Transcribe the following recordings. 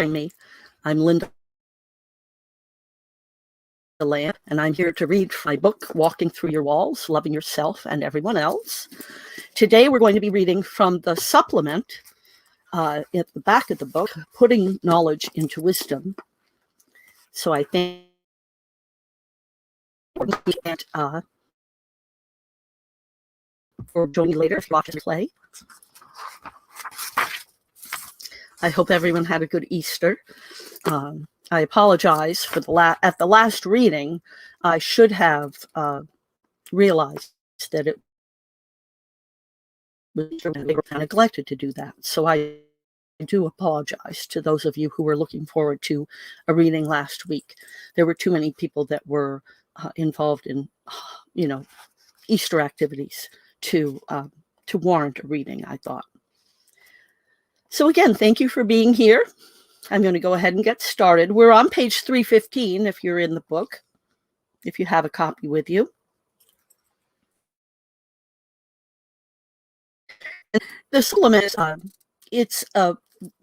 me. I'm Lynda Lamp, and I'm here to read my book, Walking Through Your Walls, Loving Yourself and Everyone Else. Today we're going to be reading from the supplement at the back of the book, Putting Knowledge into Wisdom. So I think or join me later if you watch and play. I hope everyone had a good Easter. I apologize for at the last reading. I should have realized that it was neglected to do that. So I do apologize to those of you who were looking forward to a reading last week. There were too many people that were involved in, Easter activities to warrant a reading, I thought. So again, thank you for being here. I'm going to go ahead and get started. We're on page 315 if you're in the book, if you have a copy with you. The supplement, it's a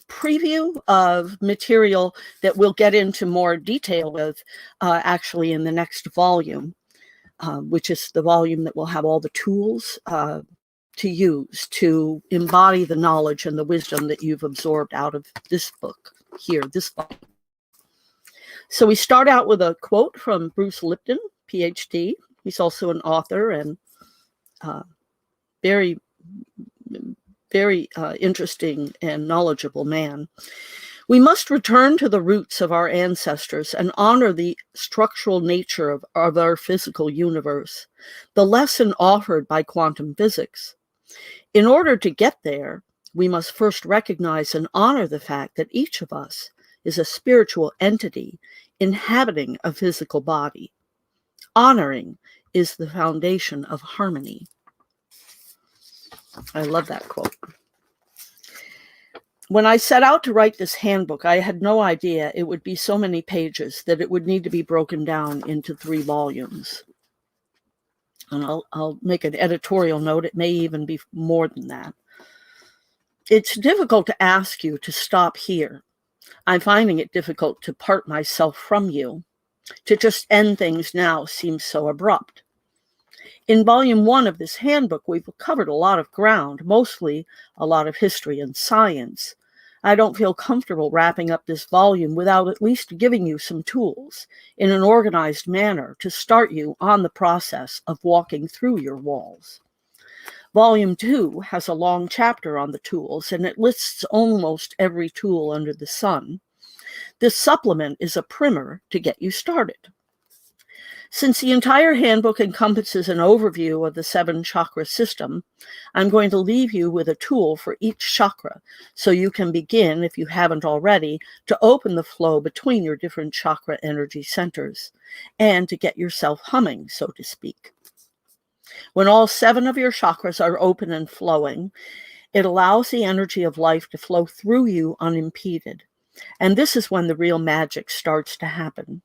preview of material that we'll get into more detail with actually in the next volume, which is the volume that will have all the tools to use to embody the knowledge and the wisdom that you've absorbed out of this book here, this volume. So we start out with a quote from Bruce Lipton, PhD. He's also an author and very interesting and knowledgeable man. We must return to the roots of our ancestors and honor the structural nature of our physical universe, the lesson offered by quantum physics. In order to get there, we must first recognize and honor the fact that each of us is a spiritual entity inhabiting a physical body. Honoring is the foundation of harmony. I love that quote. When I set out to write this handbook, I had no idea it would be so many pages that it would need to be broken down into 3 volumes. And I'll make an editorial note. It may even be more than that. It's difficult to ask you to stop here. I'm finding it difficult to part myself from you. To just end things now seems so abrupt. In volume 1 of this handbook, we've covered a lot of ground, mostly a lot of history and science. I don't feel comfortable wrapping up this volume without at least giving you some tools in an organized manner to start you on the process of walking through your walls. Volume 2 has a long chapter on the tools, and it lists almost every tool under the sun. This supplement is a primer to get you started. Since the entire handbook encompasses an overview of the 7 chakra system, I'm going to leave you with a tool for each chakra so you can begin, if you haven't already, to open the flow between your different chakra energy centers and to get yourself humming, so to speak. When all 7 of your chakras are open and flowing, it allows the energy of life to flow through you unimpeded. And this is when the real magic starts to happen.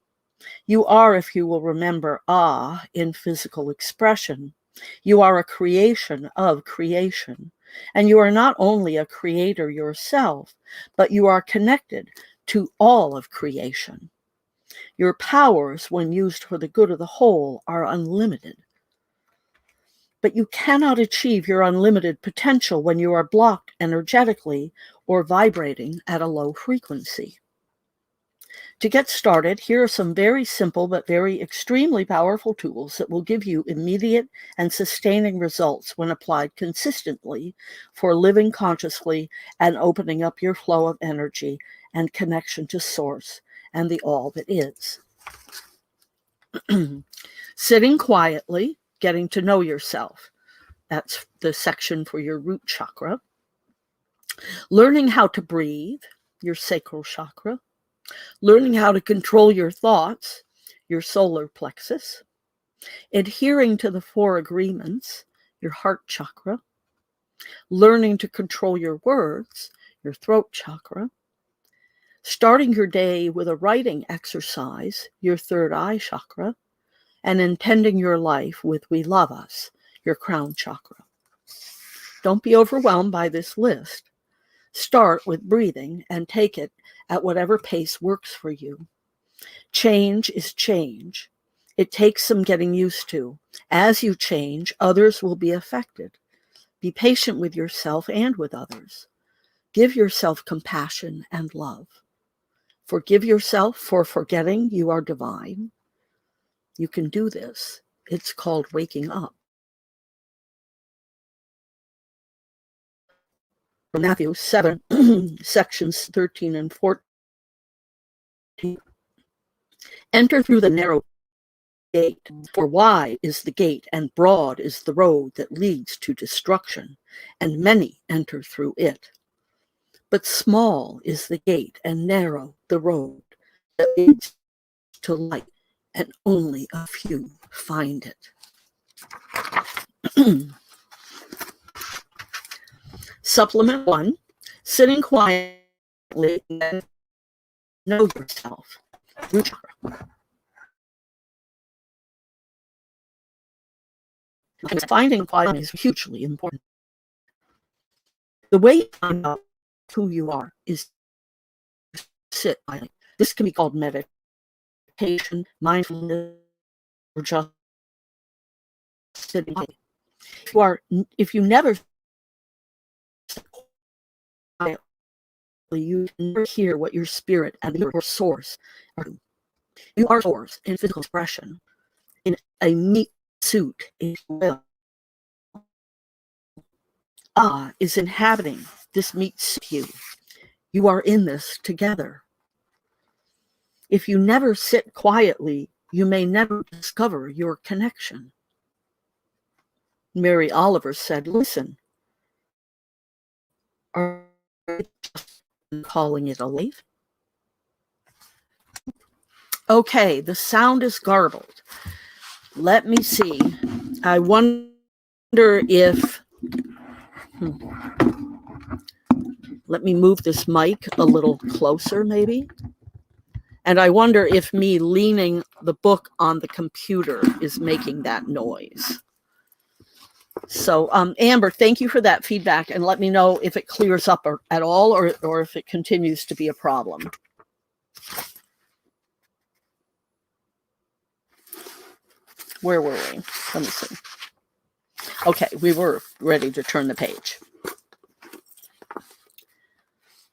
You are, if you will remember, in physical expression. You are a creation of creation. And you are not only a creator yourself, but you are connected to all of creation. Your powers, when used for the good of the whole, are unlimited. But you cannot achieve your unlimited potential when you are blocked energetically or vibrating at a low frequency. To get started, here are some very simple but very extremely powerful tools that will give you immediate and sustaining results when applied consistently for living consciously and opening up your flow of energy and connection to Source and the all that is. Sitting quietly, getting to know yourself. That's the section for your root chakra. Learning how to breathe, your sacral chakra. Learning how to control your thoughts, your solar plexus. Adhering to the 4 agreements, your heart chakra. Learning to control your words, your throat chakra. Starting your day with a writing exercise, your 3rd eye chakra. And intending your life with We Love Us, your crown chakra. Don't be overwhelmed by this list. Start with breathing and take it at whatever pace works for you. Change is change. It takes some getting used to. As you change, others will be affected. Be patient with yourself and with others. Give yourself compassion and love. Forgive yourself for forgetting you are divine. You can do this. It's called waking up. From Matthew 7, sections 13 and 14. Enter through the narrow gate, for wide is the gate and broad is the road that leads to destruction, and many enter through it. But small is the gate and narrow the road that leads to light, and only a few find it. Supplement 1, sitting quietly and know yourself. Finding quiet is hugely important. The way you find out who you are is to sit quietly. This can be called meditation, mindfulness, or just sitting quietly. If you never sit quietly, you never hear what your spirit and your source are doing. You are source in physical expression, in a meat suit, if you will. Is inhabiting this meat suit. You are in this together. If you never sit quietly, you may never discover your connection. Mary Oliver said, listen, are you just calling it a life? Okay, the sound is garbled. Let me see. I wonder if... Let me move this mic a little closer, maybe. And I wonder if me leaning the book on the computer is making that noise. So, Amber, thank you for that feedback, and let me know if it clears up at all or if it continues to be a problem. Where were we? Let me see. Okay, we were ready to turn the page.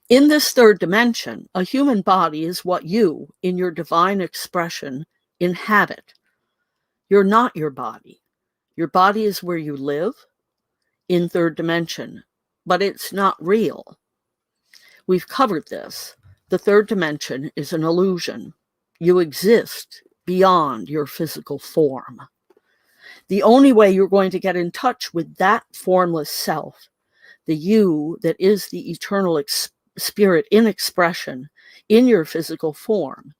In this third dimension, a human body is what you, in your divine expression, inhabit. You're not your body. Your body is where you live, in third dimension, but it's not real. We've covered this. The third dimension is an illusion. You exist beyond your physical form. The only way you're going to get in touch with that formless self, the you that is the eternal spirit in expression in your physical form,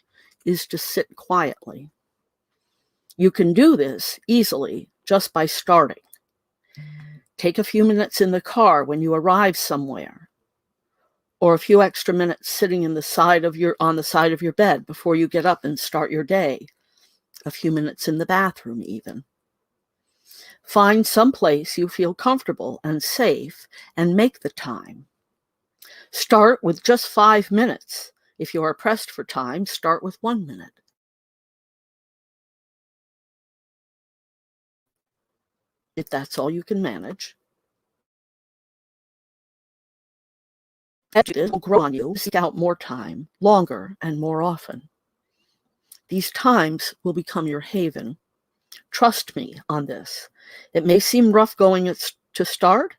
is to sit quietly. You can do this easily just by starting. Take a few minutes in the car when you arrive somewhere, or a few extra minutes sitting on the side of your bed before you get up and start your day. A few minutes in the bathroom even. Find some place you feel comfortable and safe and make the time. Start with just 5 minutes. If you are pressed for time, start with 1 minute. If that's all you can manage. This will grow on you. Seek out more time, longer and more often. These times will become your haven. Trust me on this. It may seem rough going to start,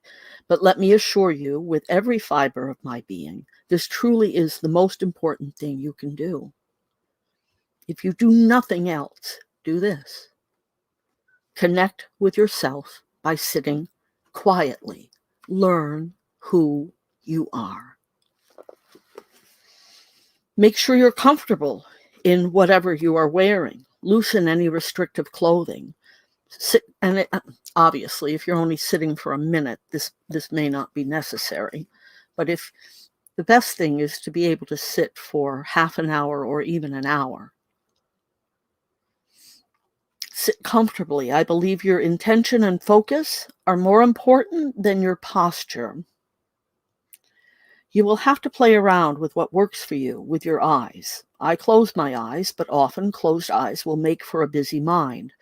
but let me assure you, with every fiber of my being, this truly is the most important thing you can do. If you do nothing else, do this. Connect with yourself by sitting quietly. Learn who you are. Make sure you're comfortable in whatever you are wearing. Loosen any restrictive clothing. Obviously, if you're only sitting for a minute, this may not be necessary. But if the best thing is to be able to sit for half an hour or even an hour. Sit comfortably. I believe your intention and focus are more important than your posture. You will have to play around with what works for you with your eyes. I close my eyes, but often closed eyes will make for a busy mind.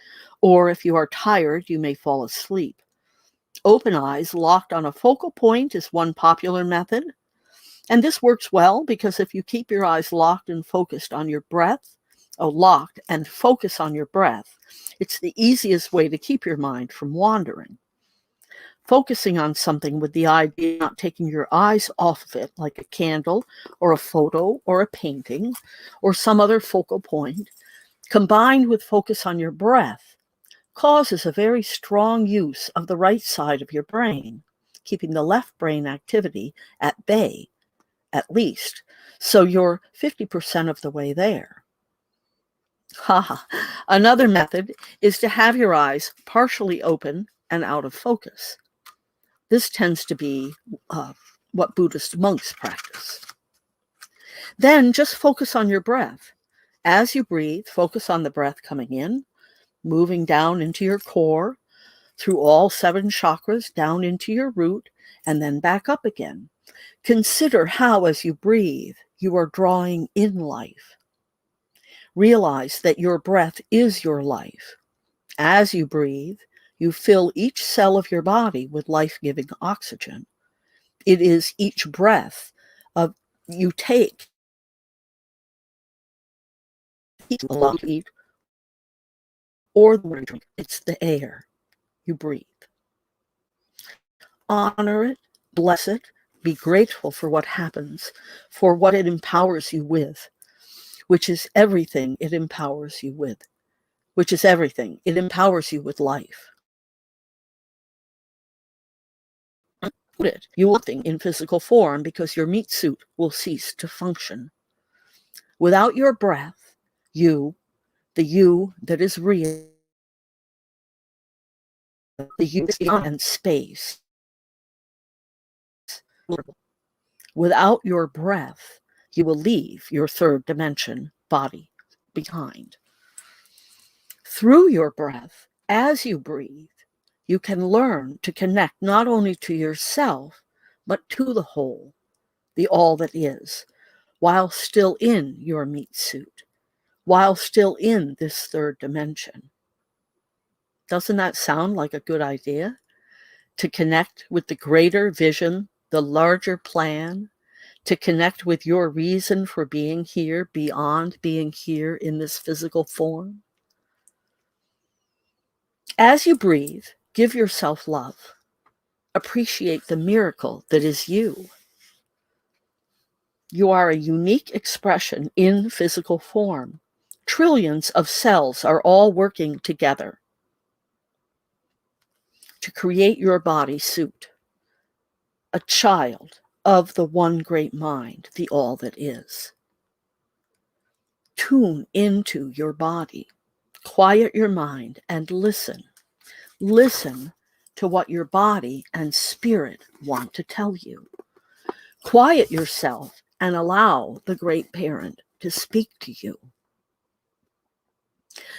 Or if you are tired, you may fall asleep. Open eyes locked on a focal point is one popular method. And this works well because if you keep your eyes locked and focused on your breath, locked and focus on your breath, it's the easiest way to keep your mind from wandering. Focusing on something with the idea of not taking your eyes off of it, like a candle or a photo or a painting or some other focal point, combined with focus on your breath, causes a very strong use of the right side of your brain, keeping the left brain activity at bay, at least, so you're 50% of the way there. Another method is to have your eyes partially open and out of focus. This tends to be what Buddhist monks practice. Then just focus on your breath. As you breathe, focus on the breath coming in, moving down into your core, through all 7 chakras, down into your root, and then back up again. Consider how, as you breathe, you are drawing in life. Realize that your breath is your life. As you breathe, you fill each cell of your body with life-giving oxygen. It is each breath you take, to eat, or the water you drink. It's the air you breathe. Honor it, bless it, be grateful for what happens, for what it empowers you with, which is everything it empowers you with, which is everything. It empowers you with life. You will think in physical form because your meat suit will cease to function. Without your breath, you, the you that is real, the you and space. Without your breath, you will leave your 3rd dimension body behind. Through your breath, as you breathe, you can learn to connect not only to yourself, but to the whole, the all that is, while still in your meat suit, while still in this 3rd dimension. Doesn't that sound like a good idea? To connect with the greater vision, the larger plan, to connect with your reason for being here beyond being here in this physical form. As you breathe, give yourself love. Appreciate the miracle that is you. You are a unique expression in physical form. Trillions of cells are all working together to create your body suit. A child of the one great mind, the all that is. Tune into your body. Quiet your mind and listen. Listen to what your body and spirit want to tell you. Quiet yourself and allow the great parent to speak to you.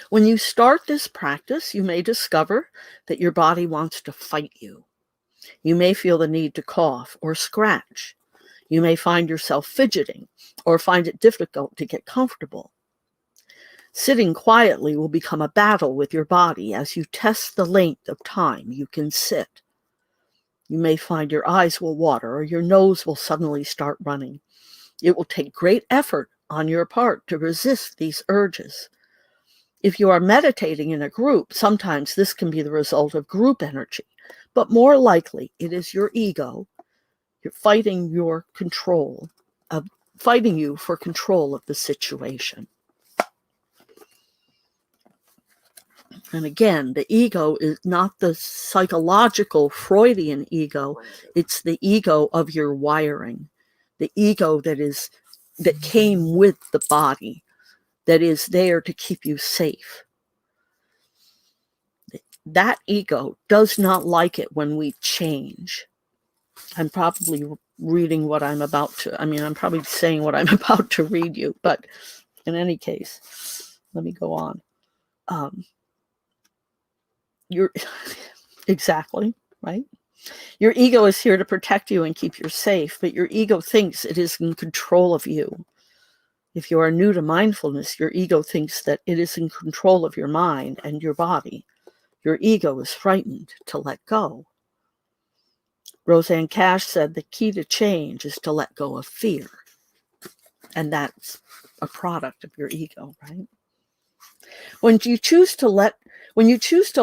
When you start this practice, you may discover that your body wants to fight you. You may feel the need to cough or scratch. You may find yourself fidgeting or find it difficult to get comfortable. Sitting quietly will become a battle with your body as you test the length of time you can sit. You may find your eyes will water or your nose will suddenly start running. It will take great effort on your part to resist these urges. If you are meditating in a group, sometimes this can be the result of group energy, but more likely it is your ego. You're fighting you for control of the situation. And again, the ego is not the psychological Freudian ego. It's the ego of your wiring, the ego that came with the body, that is there to keep you safe. That ego does not like it when we change. I'm probably reading what I'm about to, I'm probably saying what I'm about to read you, but in any case, let me go on. You're exactly right. Your ego is here to protect you and keep you safe, but your ego thinks it is in control of you. If you are new to mindfulness, your ego thinks that it is in control of your mind and your body. Your ego is frightened to let go. Roseanne Cash said the key to change is to let go of fear. And that's a product of your ego, right? When you choose to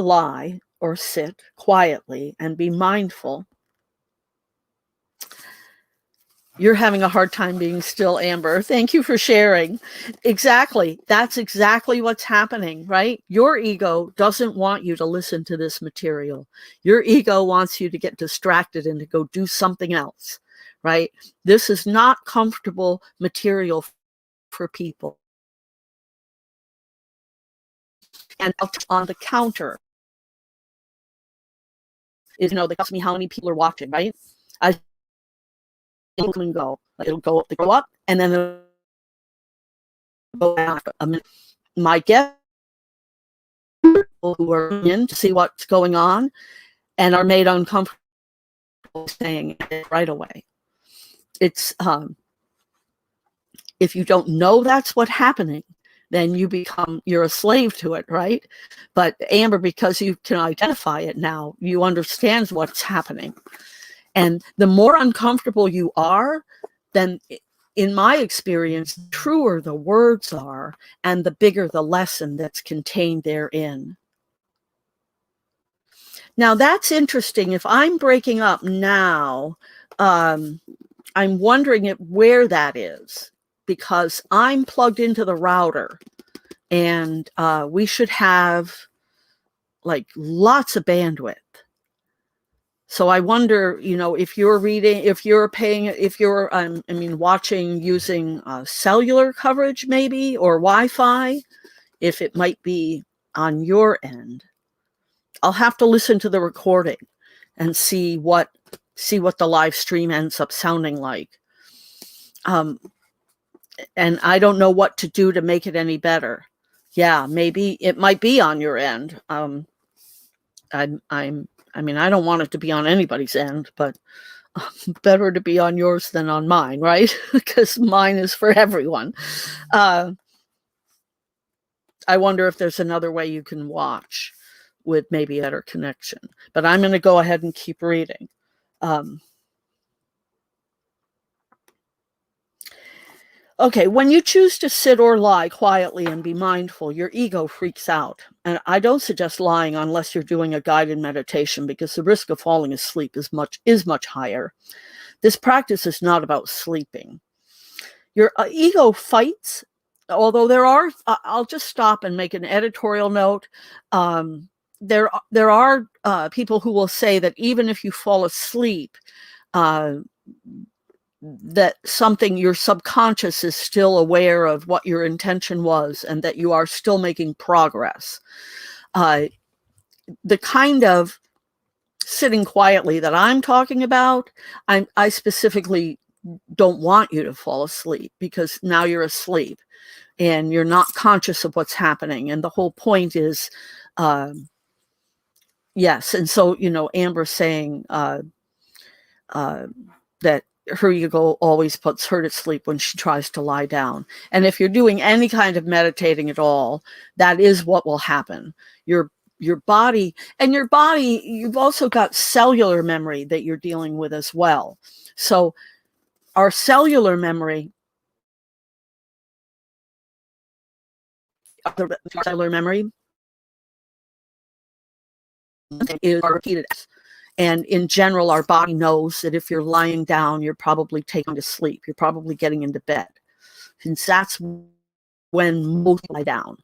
lie or sit quietly and be mindful, you're having a hard time being still, Amber. Thank you for sharing. Exactly. That's exactly what's happening, right? Your ego doesn't want you to listen to this material. Your ego wants you to get distracted and to go do something else, right? This is not comfortable material for people. And on the counter is, they ask me how many people are watching, right? It'll come and go. It'll go up, and then it'll go down. My guests who are in to see what's going on and are made uncomfortable saying it right away. It's if you don't know that's what's happening, then you're a slave to it, right? But Amber, because you can identify it now, you understand what's happening. And the more uncomfortable you are, then in my experience, the truer the words are and the bigger the lesson that's contained therein. Now that's interesting. If I'm breaking up now, I'm wondering where that is, because I'm plugged into the router and we should have like lots of bandwidth. So I wonder, if you're reading, if you're watching using cellular coverage maybe, or Wi-Fi, if it might be on your end. I'll have to listen to the recording and see what the live stream ends up sounding like. And I don't know what to do to make it any better. Yeah, maybe it might be on your end. I don't want it to be on anybody's end, but better to be on yours than on mine, right? Because mine is for everyone. I wonder if there's another way you can watch with maybe a better connection. But I'm going to go ahead and keep reading. Okay, when you choose to sit or lie quietly and be mindful, your ego freaks out. And I don't suggest lying unless you're doing a guided meditation, because the risk of falling asleep is much higher. This practice is not about sleeping. Your ego fights, although I'll just stop and make an editorial note. There are people who will say that even if you fall asleep, that your subconscious is still aware of what your intention was and that you are still making progress. The kind of sitting quietly that I'm talking about, I specifically don't want you to fall asleep, because now you're asleep and you're not conscious of what's happening. And the whole point is, yes. And so, Amber's saying that her ego always puts her to sleep when she tries to lie down. And if you're doing any kind of meditating at all, that is what will happen. Your body, you've also got cellular memory that you're dealing with as well. So our cellular memory is repeated. And in general, our body knows that if you're lying down, you're probably taking to sleep. You're probably getting into bed. Since that's when most lie down.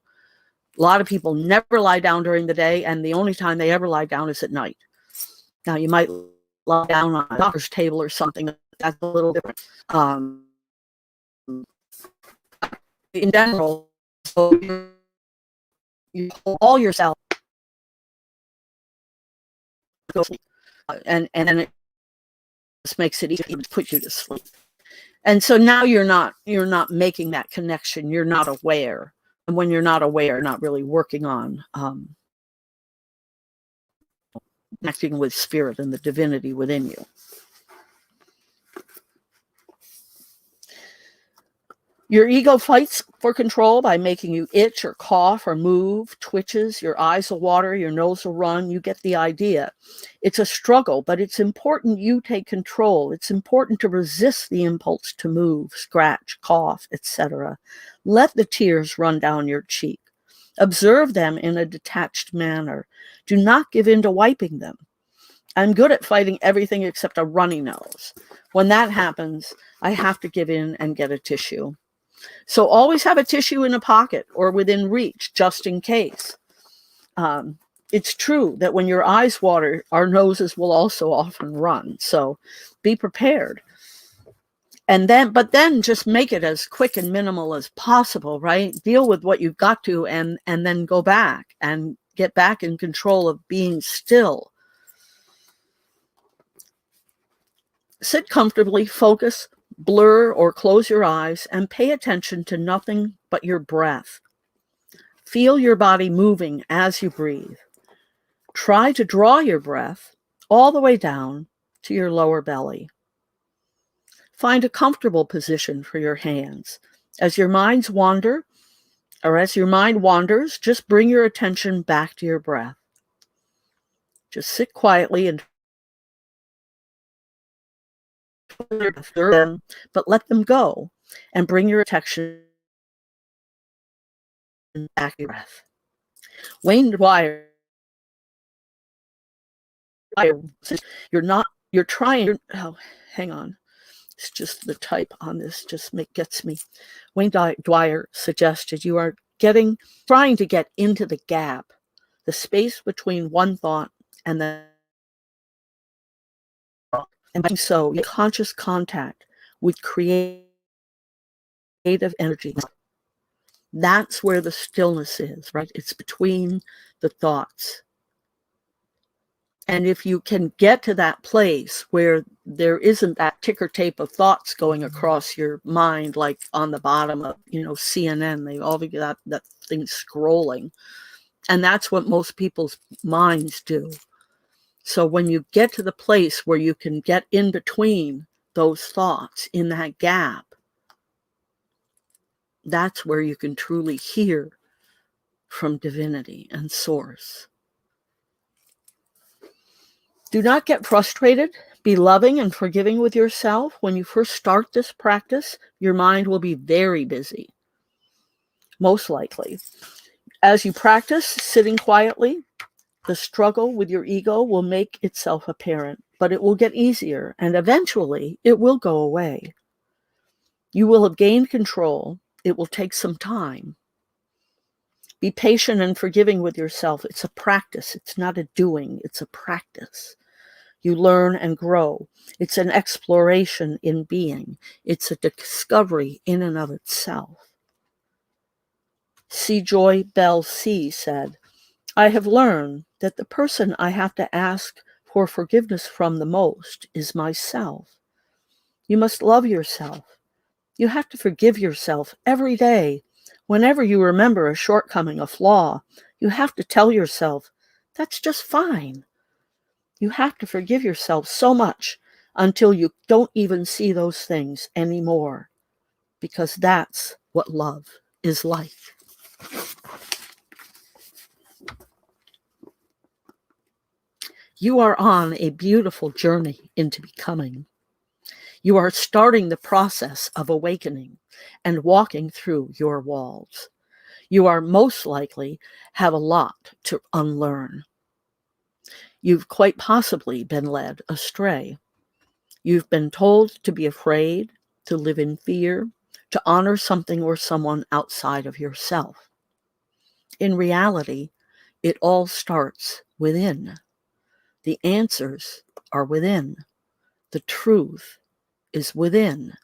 A lot of people never lie down during the day, and the only time they ever lie down is at night. Now, you might lie down on a doctor's table or something. That's a little different. In general, so you hold all yourself, go sleep. And then it just makes it easy to put you to sleep. And so now you're not making that connection. You're not aware. And when you're not aware, not really working on acting with spirit and the divinity within you. Your ego fights for control by making you itch or cough or move, twitches, your eyes will water, your nose will run. You get the idea. It's a struggle, but it's important you take control. It's important to resist the impulse to move, scratch, cough, etc. Let the tears run down your cheek. Observe them in a detached manner. Do not give in to wiping them. I'm good at fighting everything except a runny nose. When that happens, I have to give in and get a tissue. So always have a tissue in a pocket or within reach, just in case. It's true that when your eyes water, our noses will also often run. So be prepared. But then just make it as quick and minimal as possible, right? Deal with what you've got to and then go back and get back in control of being still. Sit comfortably, focus, blur or close your eyes, and pay attention to nothing but your breath. Feel your body moving as you breathe. Try to draw your breath all the way down to your lower belly. Find a comfortable position for your hands. As your mind wanders, just bring your attention back to your breath. Just sit quietly and but let them go and bring your attention back to your breath. Wayne Dwyer, hang on. It's just the type on this gets me. Wayne Dwyer suggested you are trying to get into the gap, the space between one thought and the and by so conscious contact with creative energy. That's where the stillness is, right? It's between the thoughts. And if you can get to that place where there isn't that ticker tape of thoughts going across your mind, like on the bottom of, CNN, they all get that thing scrolling. And that's what most people's minds do. So when you get to the place where you can get in between those thoughts in that gap, that's where you can truly hear from divinity and source. Do not get frustrated. Be loving and forgiving with yourself. When you first start this practice, your mind will be very busy, most likely. As you practice sitting quietly, the struggle with your ego will make itself apparent, but it will get easier, and eventually it will go away. You will have gained control. It will take some time. Be patient and forgiving with yourself. It's a practice. It's not a doing. It's a practice. You learn and grow. It's an exploration in being. It's a discovery in and of itself. C. Joy Bell C. said, I have learned that the person I have to ask for forgiveness from the most is myself. You must love yourself. You have to forgive yourself every day. Whenever you remember a shortcoming, a flaw, you have to tell yourself, that's just fine. You have to forgive yourself so much until you don't even see those things anymore, because that's what love is like. You are on a beautiful journey into becoming. You are starting the process of awakening and walking through your walls. You are most likely have a lot to unlearn. You've quite possibly been led astray. You've been told to be afraid, to live in fear, to honor something or someone outside of yourself. In reality, it all starts within. The answers are within. The truth is within.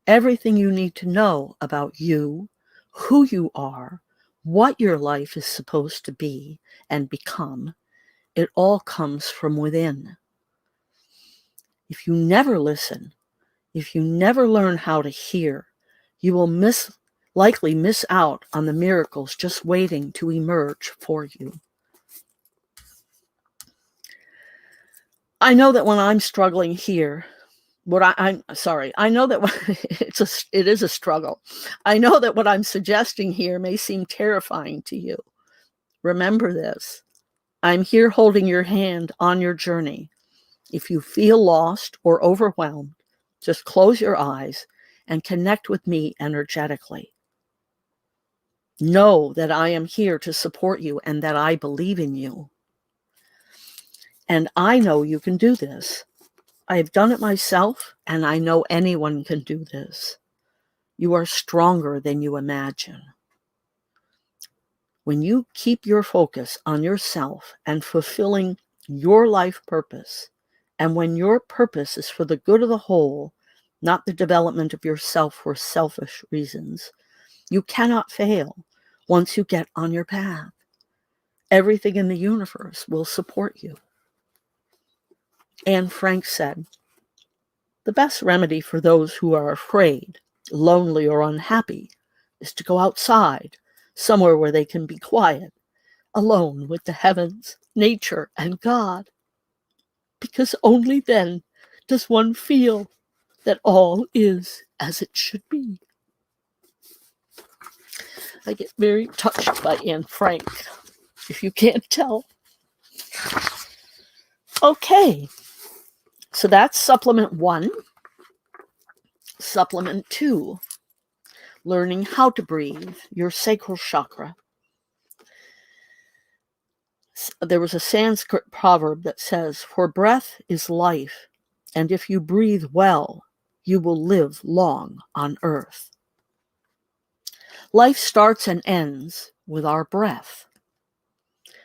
Everything you need to know about you, who you are, what your life is supposed to be and become, it all comes from within. If you never listen, if you never learn how to hear, you will likely miss out on the miracles just waiting to emerge for you. I know that when I'm struggling here, I'm sorry, I know that it is a struggle. I know that what I'm suggesting here may seem terrifying to you. Remember this. I'm here holding your hand on your journey. If you feel lost or overwhelmed, just close your eyes and connect with me energetically. Know that I am here to support you and that I believe in you. And I know you can do this. I have done it myself, and I know anyone can do this. You are stronger than you imagine. When you keep your focus on yourself and fulfilling your life purpose, and when your purpose is for the good of the whole, not the development of yourself for selfish reasons, you cannot fail once you get on your path. Everything in the universe will support you. Anne Frank said, "The best remedy for those who are afraid, lonely, or unhappy is to go outside, somewhere where they can be quiet, alone with the heavens, nature, and God. Because only then does one feel that all is as it should be." I get very touched by Anne Frank, if you can't tell. Okay, so that's supplement 1. Supplement 2, learning how to breathe, your sacral chakra. There was a Sanskrit proverb that says, "For breath is life, and if you breathe well, you will live long on earth." Life starts and ends with our breath.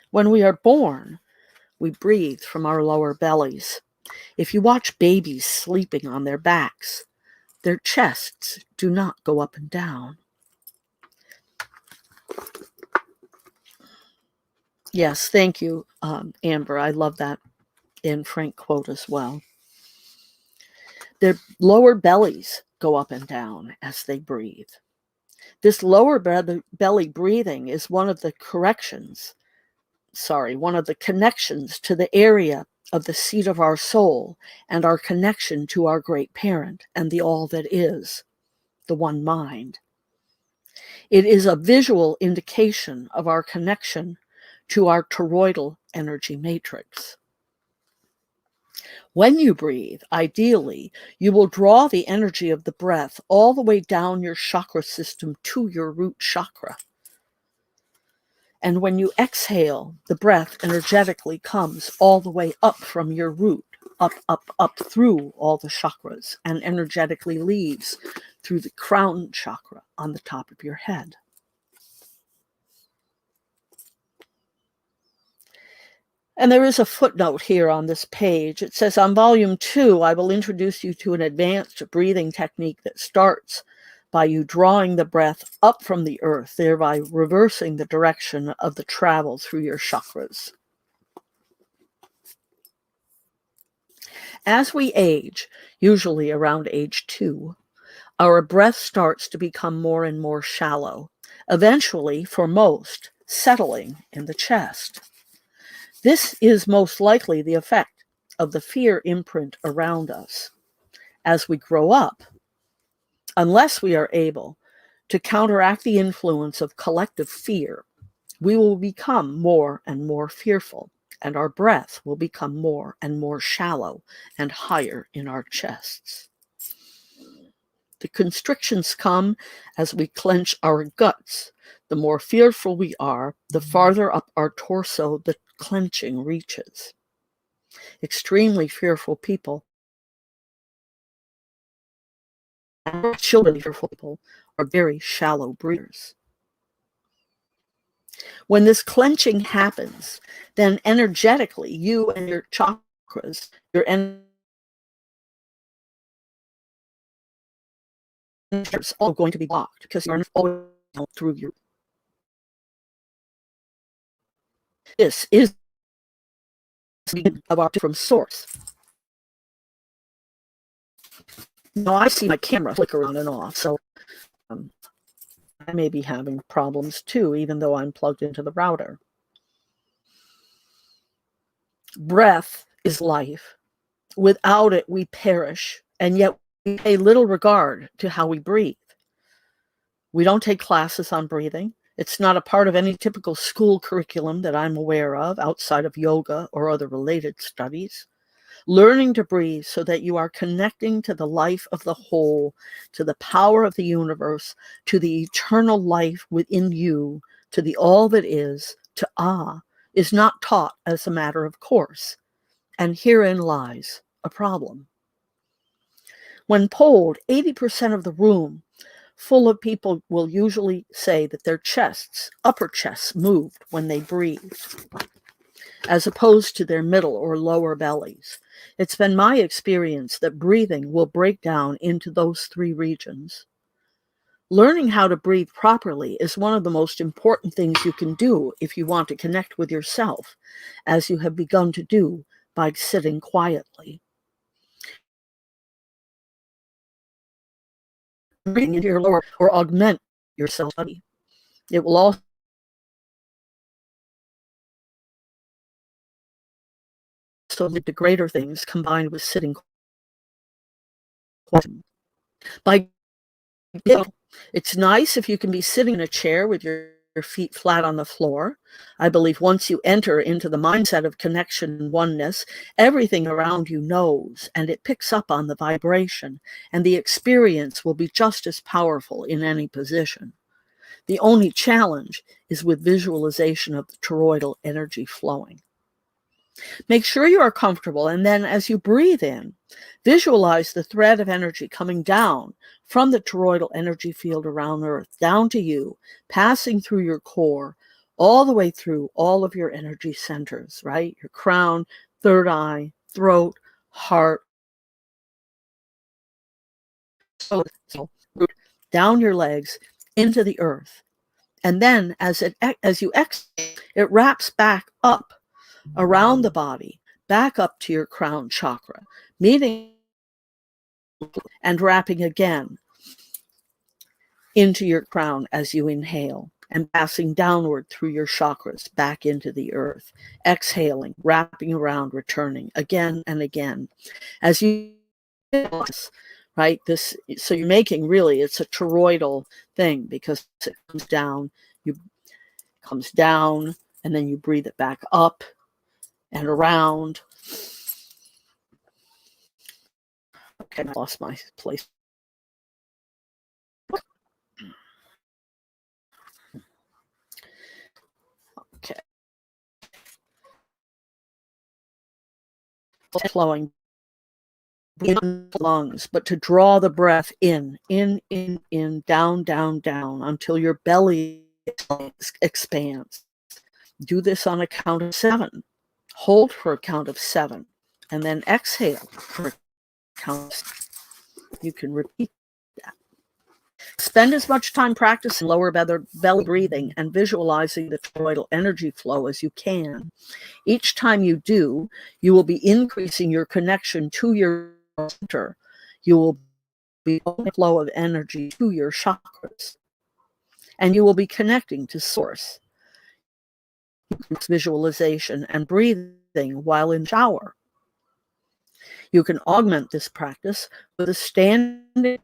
When we are born, we breathe from our lower bellies. If you watch babies sleeping on their backs, their chests do not go up and down. Yes, thank you, Amber. I love that Anne Frank quote as well. Their lower bellies go up and down as they breathe. This lower belly breathing is one of the connections to the area of the seat of our soul and our connection to our great parent and the all that is, the one mind. It is a visual indication of our connection to our toroidal energy matrix. When you breathe, ideally, you will draw the energy of the breath all the way down your chakra system to your root chakra. And when you exhale, the breath energetically comes all the way up from your root, up through all the chakras, and energetically leaves through the crown chakra on the top of your head. And there is a footnote here on this page. It says, on volume 2, I will introduce you to an advanced breathing technique that starts by you drawing the breath up from the earth, thereby reversing the direction of the travel through your chakras. As we age, usually around age 2, our breath starts to become more and more shallow, eventually, for most, settling in the chest. This is most likely the effect of the fear imprint around us. As we grow up, unless we are able to counteract the influence of collective fear, we will become more and more fearful, and our breath will become more and more shallow and higher in our chests. The constrictions come as we clench our guts. The more fearful we are, the farther up our torso the clenching reaches. Extremely fearful people, and children fearful people, are very shallow breathers. When this clenching happens, then energetically, you and your chakras, your energy is all going to be blocked because you're always through your. This is the beginning of our from source. Now I see my camera flicker on and off, so I may be having problems too, even though I'm plugged into the router. Breath is life. Without it, we perish, and yet we pay little regard to how we breathe. We don't take classes on breathing. It's not a part of any typical school curriculum that I'm aware of outside of yoga or other related studies. Learning to breathe so that you are connecting to the life of the whole, to the power of the universe, to the eternal life within you, to the all that is not taught as a matter of course. And herein lies a problem. When polled, 80% of the room full of people will usually say that their chests, upper chests, moved when they breathed, as opposed to their middle or lower bellies. It's been my experience that breathing will break down into those three regions. Learning how to breathe properly is one of the most important things you can do if you want to connect with yourself, as you have begun to do by sitting quietly. Breathing into your lower or augment your self-study. It will also lead to greater things combined with sitting quiet. By It's nice if you can be sitting in a chair with your feet flat on the floor. I believe once you enter into the mindset of connection and oneness, everything around you knows, and it picks up on the vibration, and the experience will be just as powerful in any position. The only challenge is with visualization of the toroidal energy flowing. Make sure you are comfortable, and then as you breathe in, visualize the thread of energy coming down from the toroidal energy field around Earth, down to you, passing through your core, all the way through all of your energy centers, right? Your crown, third eye, throat, heart, so down your legs, into the earth. And then as you exhale, it wraps back up around the body, back up to your crown chakra, meeting and wrapping again into your crown as you inhale, and passing downward through your chakras back into the earth, exhaling, wrapping around, returning again and again. As you, right, this, so you're making, really, it's a toroidal thing, because it comes down, and then you breathe it back up and around. Okay, I lost my place. Okay. Flowing in the lungs, but to draw the breath in, down, down, down, until your belly expands. Do this on a count of 7. Hold for a count of 7, and then exhale for a count of 7. You can repeat that. Spend as much time practicing lower belly breathing and visualizing the toroidal energy flow as you can. Each time you do, you will be increasing your connection to your center. You will be a flow of energy to your chakras, and you will be connecting to source. Visualization and breathing while in shower. You can augment this practice with a standing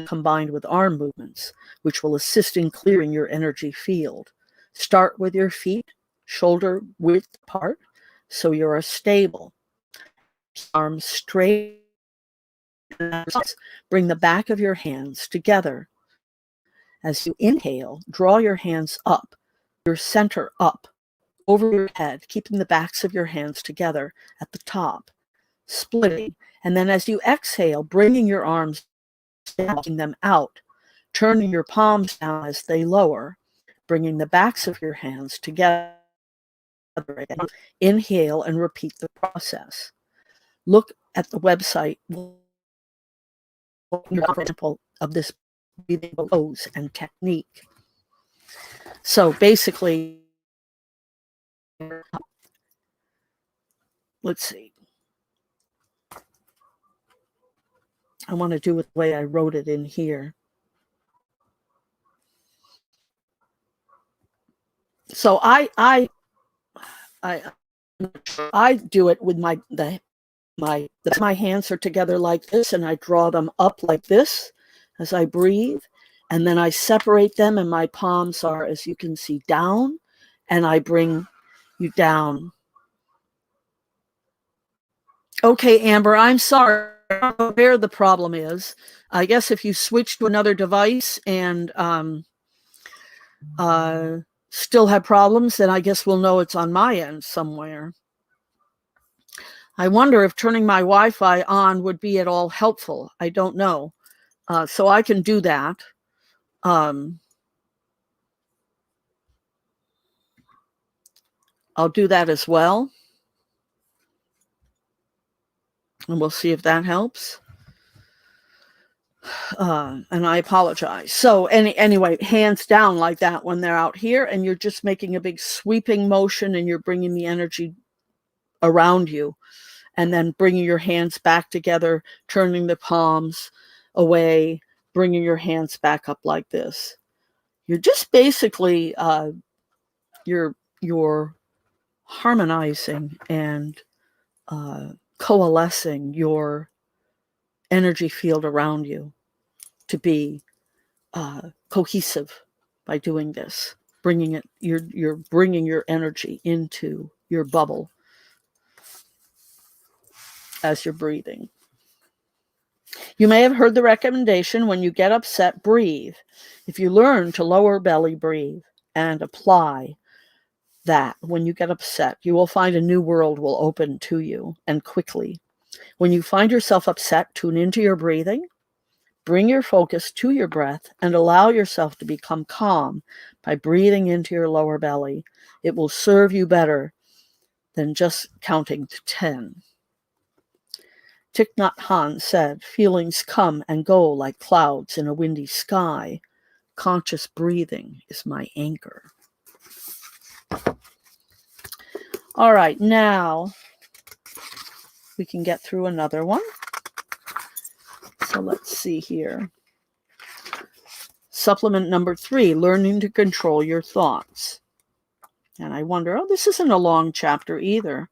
combined with arm movements, which will assist in clearing your energy field. Start with your feet shoulder width apart, so you are stable. Arms straight. Bring the back of your hands together. As you inhale, draw your hands up, your center up, over your head, keeping the backs of your hands together at the top, splitting. And then as you exhale, bringing your arms down, taking them out, turning your palms down as they lower, bringing the backs of your hands together. Inhale and repeat the process. Look at the website example of this breathing pose and technique. So basically, let's see. I want to do it the way I wrote it in here. So I do it with my my hands are together like this, and I draw them up like this as I breathe. And then I separate them, and my palms are, as you can see, down, and I bring you down. Okay, Amber, I'm sorry. I don't know where the problem is. I guess if you switch to another device and still have problems, then I guess we'll know it's on my end somewhere. I wonder if turning my Wi-Fi on would be at all helpful. I don't know. So I can do that. I'll do that as well. And we'll see if that helps. And I apologize. So anyway, hands down like that when they're out here, and you're just making a big sweeping motion, and you're bringing the energy around you, and then bringing your hands back together, turning the palms away, bringing your hands back up like this. You're just basically you're harmonizing and coalescing your energy field around you to be cohesive by doing this. You're bringing your energy into your bubble as you're breathing. You may have heard the recommendation, when you get upset, breathe. If you learn to lower belly breathe and apply that when you get upset, you will find a new world will open to you, and quickly. When you find yourself upset, tune into your breathing, bring your focus to your breath, and allow yourself to become calm by breathing into your lower belly. It will serve you better than just counting to 10. Thich Nhat Hanh said, "Feelings come and go like clouds in a windy sky. Conscious breathing is my anchor." All right, now we can get through another one. So let's see here. Supplement number 3, learning to control your thoughts. And I wonder, this isn't a long chapter either.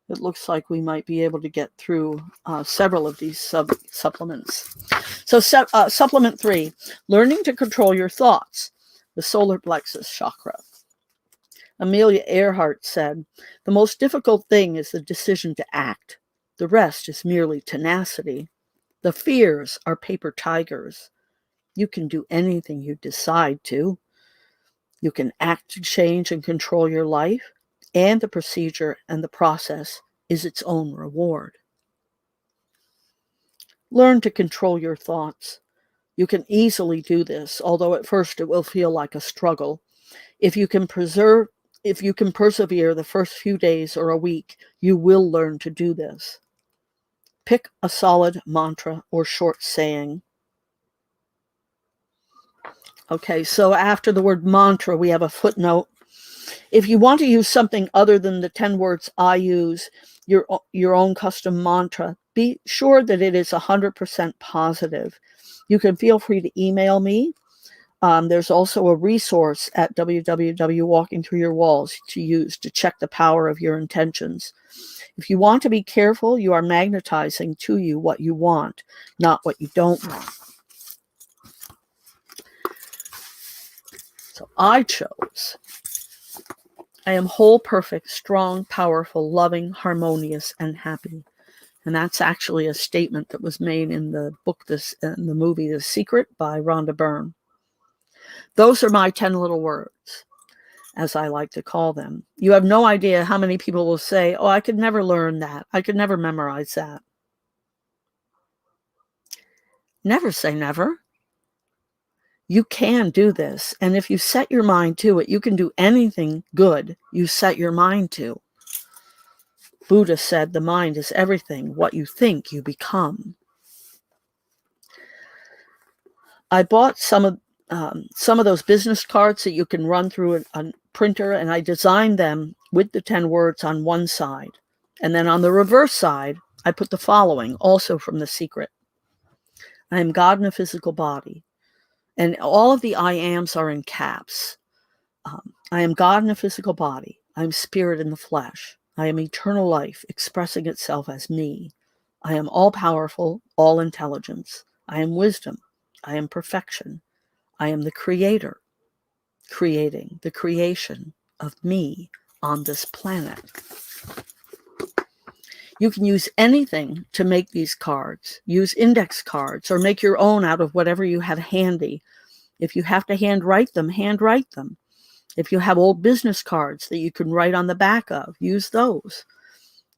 It looks like we might be able to get through several of these supplements. So supplement 3, learning to control your thoughts, the solar plexus chakra. Amelia Earhart said, "The most difficult thing is the decision to act. The rest is merely tenacity. The fears are paper tigers. You can do anything you decide to. You can act to change and control your life, and the procedure and the process is its own reward." Learn to control your thoughts. You can easily do this, although at first it will feel like a struggle. If you can persevere the first few days or a week, you will learn to do this. Pick a solid mantra or short saying. Okay, so after the word mantra, we have a footnote. If you want to use something other than the 10 words I use, your own custom mantra, be sure that it is 100% positive. You can feel free to email me. There's also a resource at www.walkingthroughyourwalls to use to check the power of your intentions. If you want to be careful, you are magnetizing to you what you want, not what you don't want. So I chose, I am whole, perfect, strong, powerful, loving, harmonious, and happy. And that's actually a statement that was made in the book, in the movie, The Secret by Rhonda Byrne. Those are my 10 little words, as I like to call them. You have no idea how many people will say, "Oh, I could never learn that. I could never memorize that." Never say never. You can do this. And if you set your mind to it, you can do anything good you set your mind to. Buddha said the mind is everything. What you think, you become. I bought some of those business cards that you can run through a printer, and I designed them with the 10 words on one side. And then on the reverse side, I put the following, also from The Secret. I am God in a physical body. And all of the I ams are in caps. I am God in a physical body. I am spirit in the flesh. I am eternal life expressing itself as me. I am all-powerful, all-intelligence. I am wisdom. I am perfection. I am the creator, creating the creation of me on this planet. You can use anything to make these cards. Use index cards or make your own out of whatever you have handy. If you have to handwrite them, handwrite them. If you have old business cards that you can write on the back of, use those.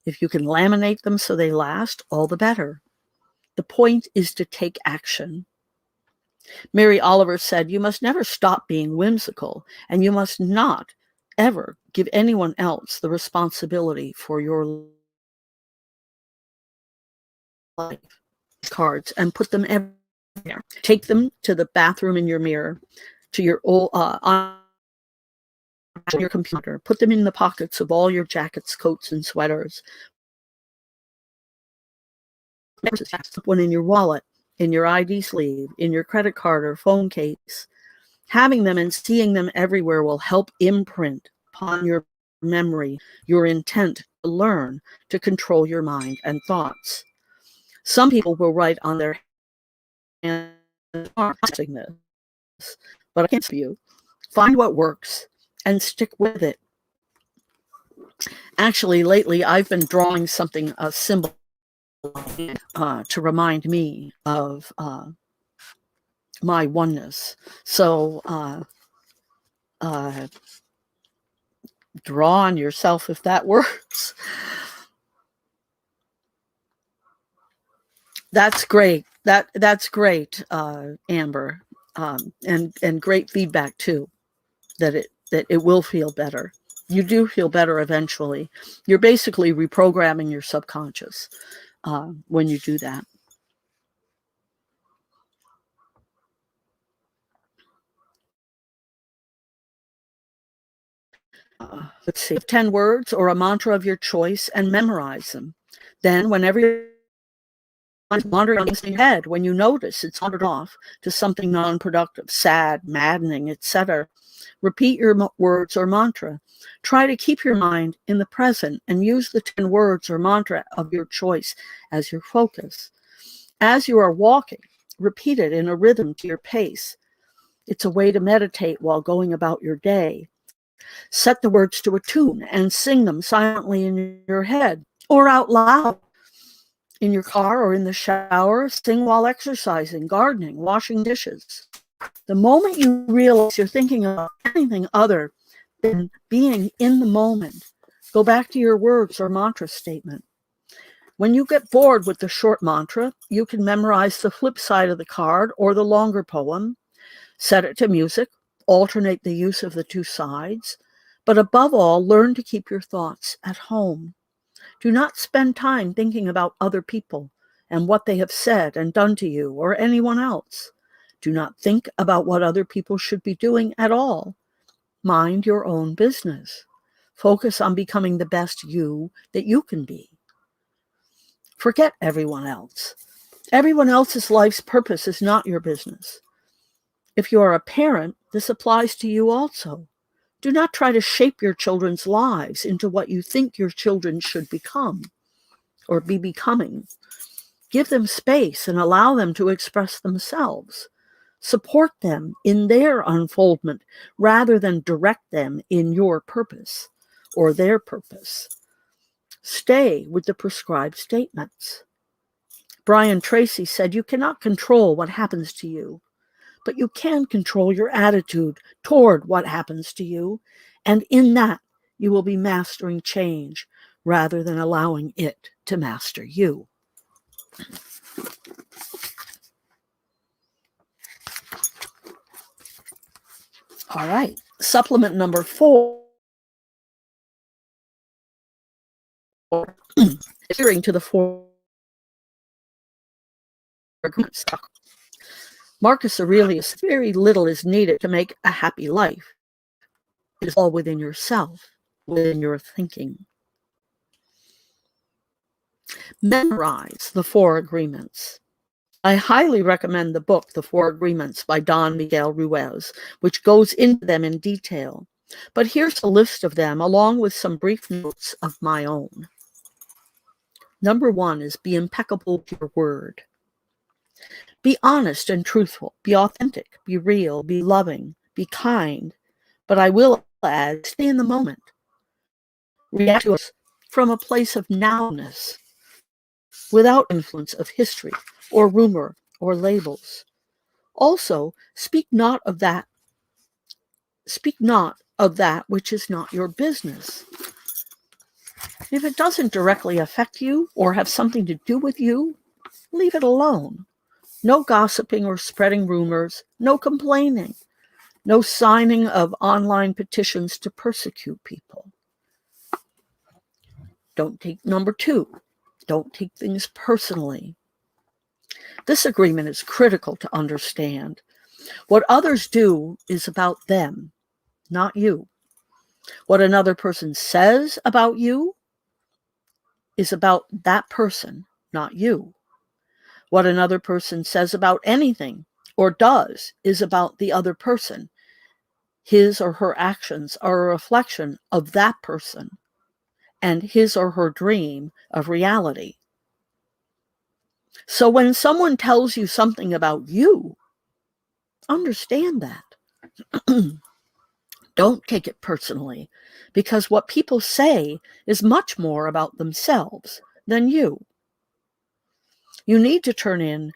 If you can laminate them so they last, all the better. The point is to take action. Mary Oliver said, you must never stop being whimsical, and you must not ever give anyone else the responsibility for your life. Cards and put them everywhere. Take them to the bathroom in your mirror, to your old on your computer. Put them in the pockets of all your jackets, coats, and sweaters. Put one in your wallet, in your ID sleeve, in your credit card or phone case. Having them and seeing them everywhere will help imprint upon your memory your intent to learn to control your mind and thoughts. Some people will write on their hands, but I can't see you. Find what works and stick with it. Actually, lately I've been drawing something, a symbol, to remind me of my oneness. So draw on yourself if that works. That's great. That's great, Amber, and great feedback too. That it will feel better. You do feel better eventually. You're basically reprogramming your subconscious when you do that. Let's see, 10 words or a mantra of your choice and memorize them. Then whenever you're wandering in your head, when you notice it's wandered off to something non-productive, sad, maddening, etc., repeat your words or mantra. Try to keep your mind in the present and use the 10 words or mantra of your choice as your focus. As you are walking, repeat it in a rhythm to your pace. It's a way to meditate while going about your day. Set the words to a tune and sing them silently in your head or out loud. In your car or in the shower, sing while exercising, gardening, washing dishes. The moment you realize you're thinking about anything other than being in the moment, go back to your words or mantra statement. When you get bored with the short mantra, you can memorize the flip side of the card or the longer poem. Set it to music, alternate the use of the two sides, but above all, learn to keep your thoughts at home. Do not spend time thinking about other people and what they have said and done to you or anyone else. Do not think about what other people should be doing at all. Mind your own business. Focus on becoming the best you that you can be. Forget everyone else. Everyone else's life's purpose is not your business. If you are a parent, this applies to you also. Do not try to shape your children's lives into what you think your children should become or be becoming. Give them space and allow them to express themselves. Support them in their unfoldment rather than direct them in your purpose or their purpose. Stay with the prescribed statements. Brian Tracy said, you cannot control what happens to you, but you can control your attitude toward what happens to you, and in that you will be mastering change rather than allowing it to master you. All right, supplement number 4. Adhering to the 4 agreements. Marcus Aurelius, very little is needed to make a happy life. It is all within yourself, within your thinking. Memorize the 4 agreements. I highly recommend the book, The 4 Agreements by Don Miguel Ruiz, which goes into them in detail. But here's a list of them, along with some brief notes of my own. Number one is be impeccable with your word. Be honest and truthful. Be authentic. Be real. Be loving. Be kind. But I will add, stay in the moment. React to us from a place of nowness, without influence of history or rumor or labels. Also, speak not of that which is not your business. If it doesn't directly affect you or have something to do with you, leave it alone. No gossiping or spreading rumors, no complaining, no signing of online petitions to persecute people. Number two, don't take things personally. This agreement is critical to understand. What others do is about them, not you. What another person says about you is about that person, not you. What another person says about anything or does is about the other person. His or her actions are a reflection of that person and his or her dream of reality. So when someone tells you something about you, understand that. Don't take it personally, because what people say is much more about themselves than you. You need to tune in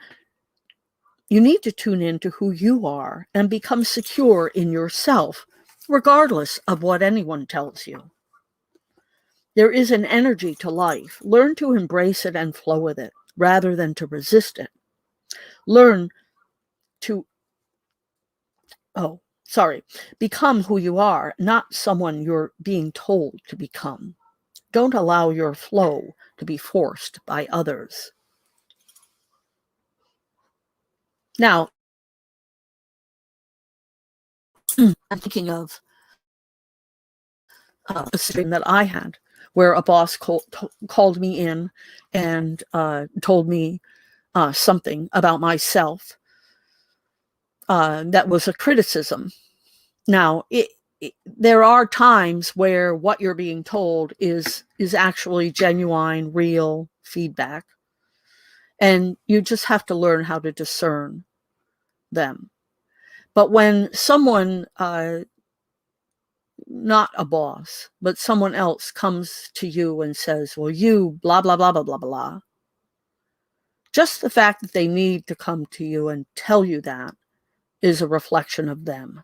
to who you are and become secure in yourself, regardless of what anyone tells you. There is an energy to life. Learn to embrace it and flow with it, rather than to resist it. Become who you are, not someone you're being told to become. Don't allow your flow to be forced by others. Now, I'm thinking of a situation that I had where a boss called me in and told me something about myself that was a criticism. Now, there are times where what you're being told is actually genuine, real feedback. And you just have to learn how to discern them. But when someone, not a boss, but someone else comes to you and says, well, you blah, blah, blah, blah, blah, blah, just the fact that they need to come to you and tell you that is a reflection of them.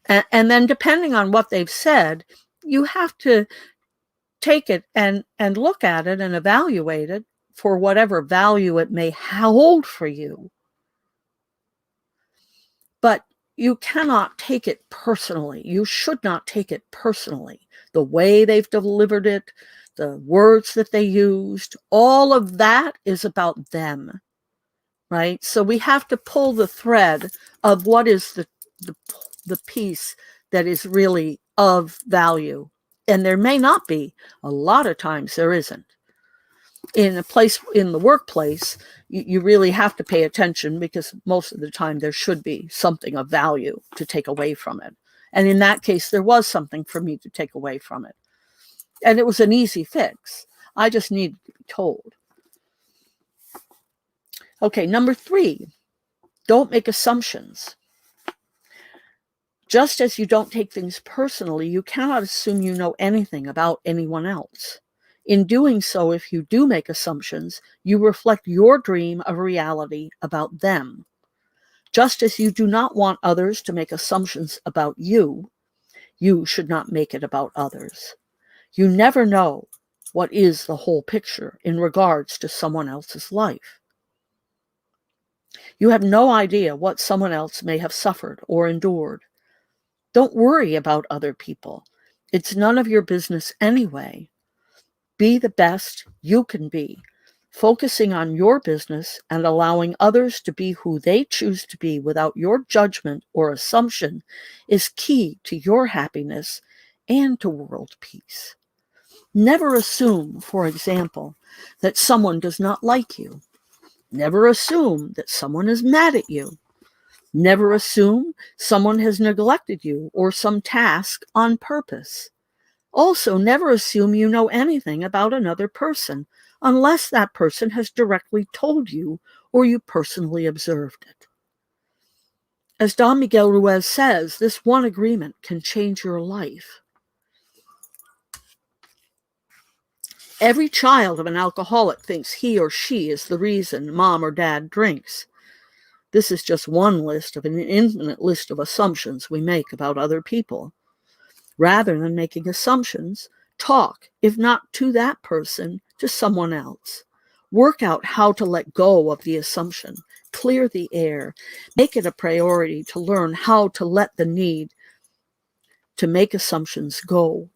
And then depending on what they've said, you have to take it and look at it and evaluate it for whatever value it may hold for you. But you cannot take it personally. You should not take it personally. The way they've delivered it, the words that they used, all of that is about them, right? So we have to pull the thread of what is the piece that is really of value. And there may not be. A lot of times there isn't. In the workplace, you really have to pay attention, because most of the time there should be something of value to take away from it. And in that case, there was something for me to take away from it. And it was an easy fix. I just needed to be told. Okay, number 3, don't make assumptions. Just as you don't take things personally, you cannot assume you know anything about anyone else. In doing so, if you do make assumptions, you reflect your dream of reality about them. Just as you do not want others to make assumptions about you, you should not make it about others. You never know what is the whole picture in regards to someone else's life. You have no idea what someone else may have suffered or endured. Don't worry about other people. It's none of your business anyway. Be the best you can be, focusing on your business and allowing others to be who they choose to be without your judgment or assumption is key to your happiness and to world peace. Never assume, for example, that someone does not like you. Never assume that someone is mad at you. Never assume someone has neglected you or some task on purpose. Also, never assume you know anything about another person unless that person has directly told you or you personally observed it. As Don Miguel Ruiz says, this one agreement can change your life. Every child of an alcoholic thinks he or she is the reason mom or dad drinks. This is just one list of an infinite list of assumptions we make about other people. Rather than making assumptions, talk, if not to that person, to someone else. Work out how to let go of the assumption, clear the air, make it a priority to learn how to let the need to make assumptions go.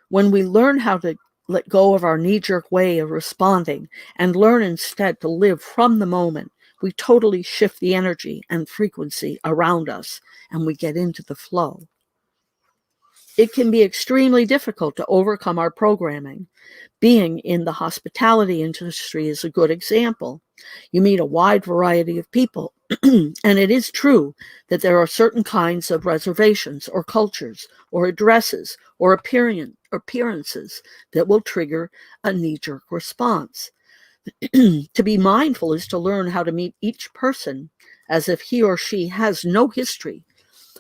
When we learn how to let go of our knee-jerk way of responding and learn instead to live from the moment, we totally shift the energy and frequency around us and we get into the flow. It can be extremely difficult to overcome our programming. Being in the hospitality industry is a good example. You meet a wide variety of people, and it is true that there are certain kinds of reservations or cultures or addresses or appearances that will trigger a knee-jerk response. To be mindful is to learn how to meet each person as if he or she has no history,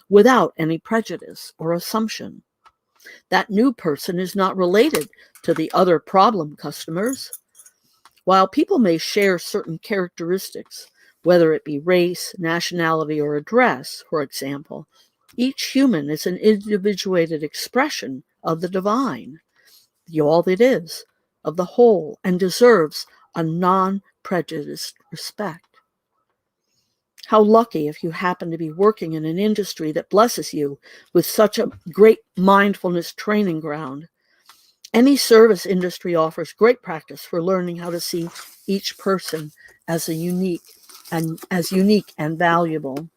without any prejudice or assumption. That new person is not related to the other problem customers. While people may share certain characteristics, whether it be race, nationality, or address, for example, each human is an individuated expression of the divine, the all that is, of the whole, and deserves a non-prejudiced respect. How lucky if you happen to be working in an industry that blesses you with such a great mindfulness training ground. Any service industry offers great practice for learning how to see each person as unique and valuable.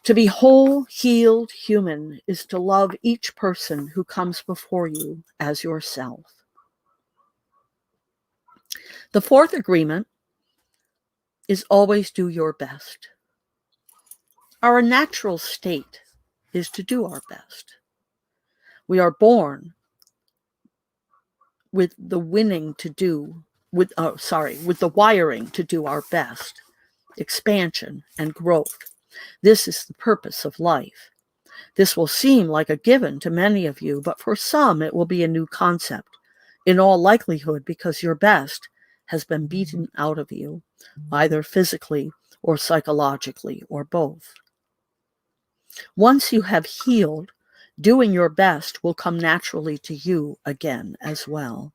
To be whole, healed, human is to love each person who comes before you as yourself. The fourth agreement is always do your best. Our natural state is to do our best. We are born with the wiring to do our best, expansion and growth. This is the purpose of life. This will seem like a given to many of you, but for some it will be a new concept, in all likelihood because your best has been beaten out of you, either physically or psychologically or both. Once you have healed, doing your best will come naturally to you again as well.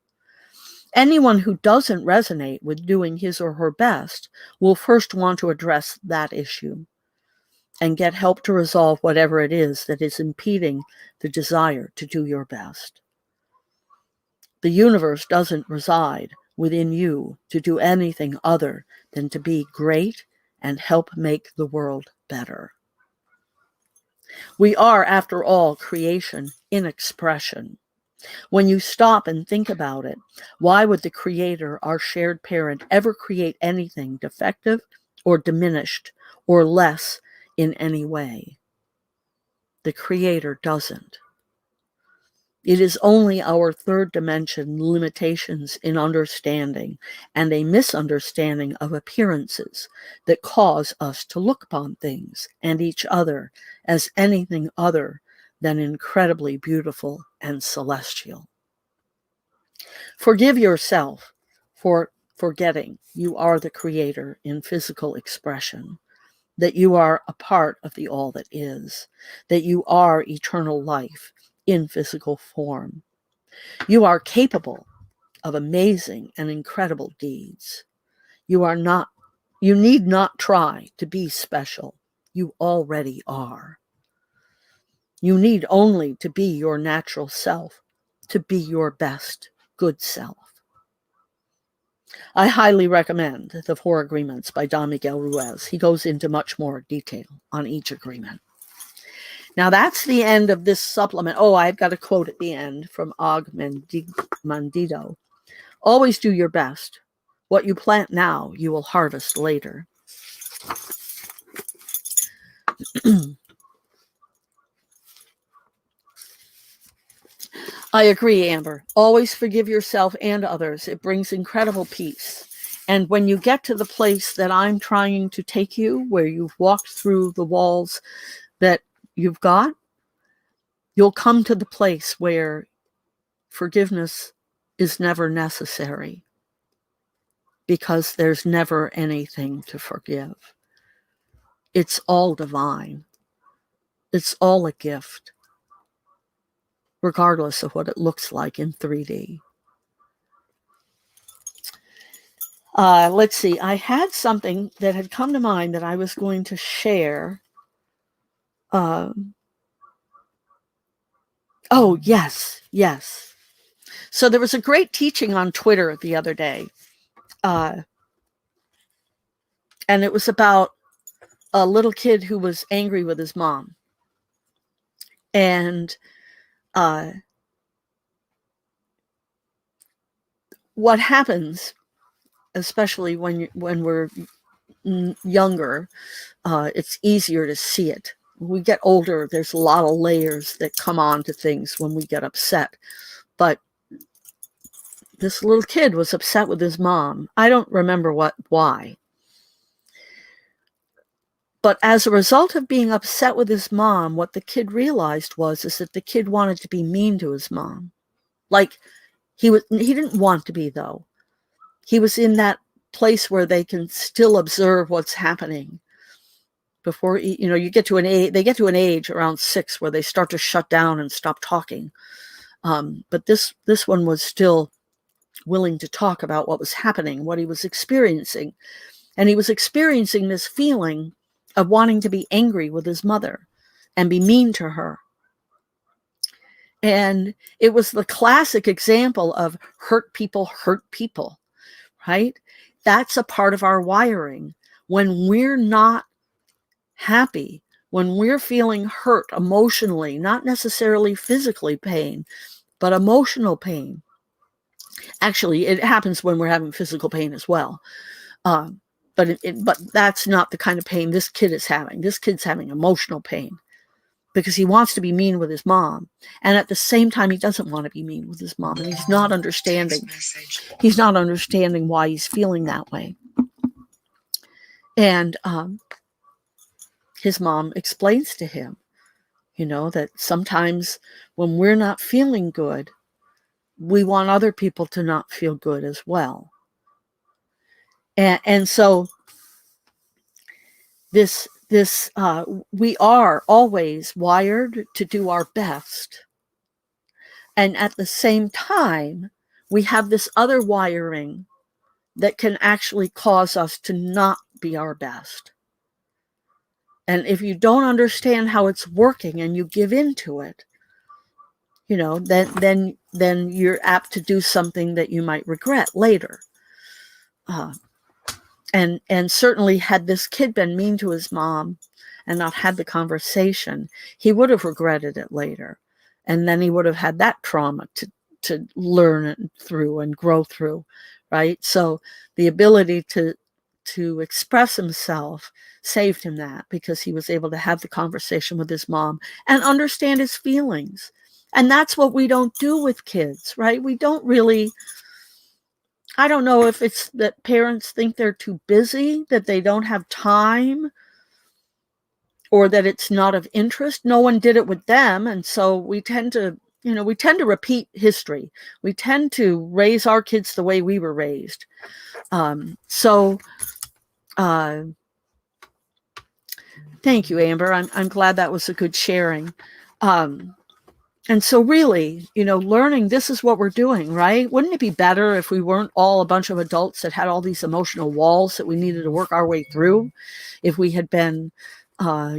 Anyone who doesn't resonate with doing his or her best will first want to address that issue and get help to resolve whatever it is that is impeding the desire to do your best. The universe doesn't reside within you to do anything other than to be great and help make the world better. We are, after all, creation in expression. When you stop and think about it, why would the Creator, our shared parent, ever create anything defective or diminished or less in any way? The Creator doesn't. It is only our third dimension limitations in understanding and a misunderstanding of appearances that cause us to look upon things and each other as anything other than incredibly beautiful and celestial. Forgive yourself for forgetting you are the Creator in physical expression, that you are a part of the all that is, that you are eternal life in physical form. You are capable of amazing and incredible deeds. You need not try to be special. You already are. You need only to be your natural self, to be your best good self. I highly recommend The Four Agreements by Don Miguel Ruiz. He goes into much more detail on each agreement. Now that's the end of this supplement. Oh, I've got a quote at the end from Og Mandino. Always do your best. What you plant now, you will harvest later. I agree, Amber. Always forgive yourself and others. It brings incredible peace. And when you get to the place that I'm trying to take you, where you've walked through the walls that you've got, you'll come to the place where forgiveness is never necessary, because there's never anything to forgive. It's all divine. It's all a gift, regardless of what it looks like in 3D. Let's see. I had something that had come to mind that I was going to share. Oh, yes. So there was a great teaching on Twitter the other day. And it was about a little kid who was angry with his mom. And what happens, especially when we're younger, it's easier to see it. When we get older, there's a lot of layers that come on to things when we get upset. But this little kid was upset with his mom. I don't remember why. But as a result of being upset with his mom, what the kid realized is that the kid wanted to be mean to his mom. Like, he didn't want to be, though. He was in that place where they can still observe what's happening. Before, you get to an age, they get to an age around 6 where they start to shut down and stop talking. But this one was still willing to talk about what was happening, what he was experiencing. And he was experiencing this feeling of wanting to be angry with his mother and be mean to her. And it was the classic example of hurt people, right? That's a part of our wiring. When we're not happy, when we're feeling hurt emotionally, not necessarily physically pain, but emotional pain. Actually, it happens when we're having physical pain as well. But that's not the kind of pain this kid is having. This kid's having emotional pain because he wants to be mean with his mom. And at the same time, he doesn't want to be mean with his mom. And he's not understanding. He's not understanding why he's feeling that way. And his mom explains to him, that sometimes when we're not feeling good, we want other people to not feel good as well. And so we are always wired to do our best. And at the same time, we have this other wiring that can actually cause us to not be our best. And if you don't understand how it's working and you give into it, then you're apt to do something that you might regret later. And certainly had this kid been mean to his mom and not had the conversation, he would have regretted it later. And then he would have had that trauma to learn through and grow through, right? So the ability to express himself saved him that, because he was able to have the conversation with his mom and understand his feelings. And that's what we don't do with kids, right? We don't really... I don't know if it's that parents think they're too busy, that they don't have time, or that it's not of interest. No one did it with them. And so we tend to repeat history. We tend to raise our kids the way we were raised. Thank you, Amber. I'm glad that was a good sharing. And so really, learning, this is what we're doing, right? Wouldn't it be better if we weren't all a bunch of adults that had all these emotional walls that we needed to work our way through? If we had been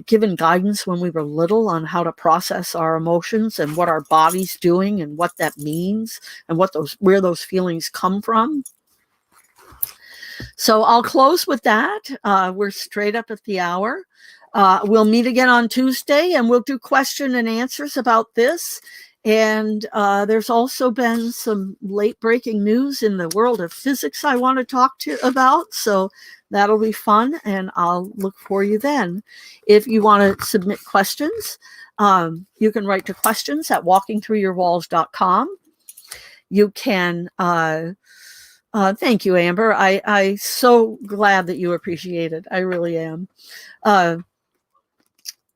given guidance when we were little on how to process our emotions and what our body's doing and what that means and where those feelings come from. So I'll close with that. We're straight up at the hour. We'll meet again on Tuesday, and we'll do question and answers about this. And there's also been some late breaking news in the world of physics I want to talk about. So that'll be fun, and I'll look for you then. If you want to submit questions, You can write to questions at walkingthroughyourwalls.com. You can, thank you, Amber. I so glad that you appreciate it. I really am.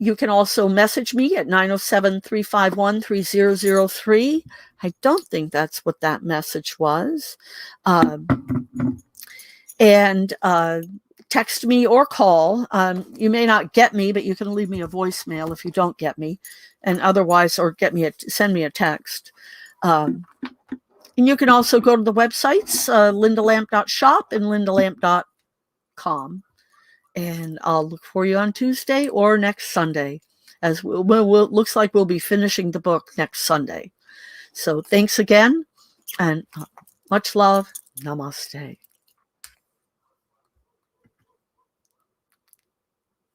You can also message me at 907-351-3003. I don't think that's what that message was. And text me or call. You may not get me, but you can leave me a voicemail if you don't get me. And otherwise, or send me a text. And you can also go to the websites, lindalamp.shop and lindalamp.com. And I'll look for you on Tuesday or next Sunday, as looks like we'll be finishing the book next Sunday. So thanks again, and much love. Namaste.